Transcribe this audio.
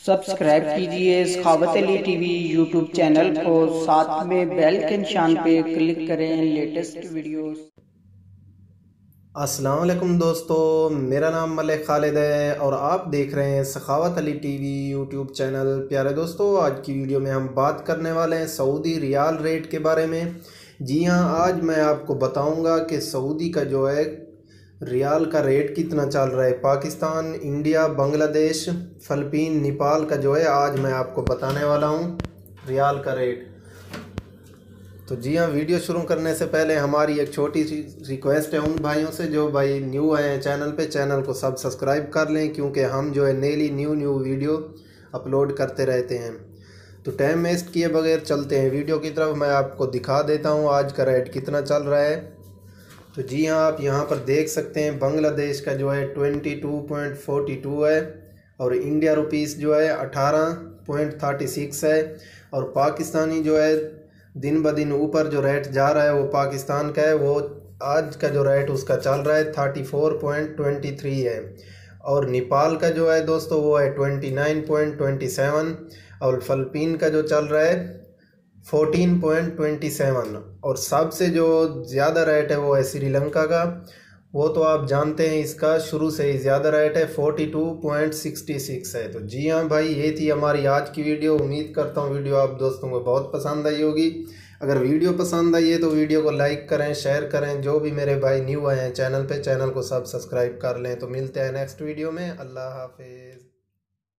Subscribe कीजिए सखावत Ali TV YouTube channel को, साथ में बेल के निशान पे क्लिक करें लेटेस्ट वीडियोस। अस्सलाम वालेकुम दोस्तों, मेरा नाम मलिक खालिद है और आप देख रहे हैं सखावत अली टीवी यूट्यूब चैनल। प्यारे दोस्तों, आज की वीडियो में हम बात करने वाले हैं सऊदी रियाल रेट के बारे में। जी हाँ, आज मैं आपको बताऊंगा कि सऊदी का जो है रियाल का रेट कितना चल रहा है। पाकिस्तान, इंडिया, बांग्लादेश, फ़िलिपीन, नेपाल का जो है आज मैं आपको बताने वाला हूँ रियाल का रेट। तो जी हाँ, वीडियो शुरू करने से पहले हमारी एक छोटी सी रिक्वेस्ट है उन भाइयों से जो भाई न्यू आए हैं चैनल पे, चैनल को सब सब्सक्राइब कर लें, क्योंकि हम जो है डेली न्यू वीडियो अपलोड करते रहते हैं। तो टाइम वेस्ट किए बगैर चलते हैं वीडियो की तरफ। मैं आपको दिखा देता हूँ आज का रेट कितना चल रहा है। तो जी हाँ, आप यहाँ पर देख सकते हैं बांग्लादेश का जो है 22.42 है और इंडिया रुपीस जो है 18.36 है। और पाकिस्तानी जो है दिन ब दिन ऊपर जो रेट जा रहा है वो पाकिस्तान का है, वो आज का जो रेट उसका चल रहा है 34.23 है। और नेपाल का जो है दोस्तों वो है 29.27 और फ़िलिपीन का जो चल रहा है 14.27। और सबसे जो ज़्यादा रेट है वो है श्रीलंका का, वो तो आप जानते हैं इसका शुरू से ही ज़्यादा रेट है 42.66 है। तो जी हाँ भाई, ये थी हमारी आज की वीडियो। उम्मीद करता हूँ वीडियो आप दोस्तों को बहुत पसंद आई होगी। अगर वीडियो पसंद आई है तो वीडियो को लाइक करें, शेयर करें। जो भी मेरे भाई न्यू आए हैं चैनल पे, चैनल को सब सब्सक्राइब कर लें। तो मिलते हैं नेक्स्ट वीडियो में। अल्लाह हाफिज़।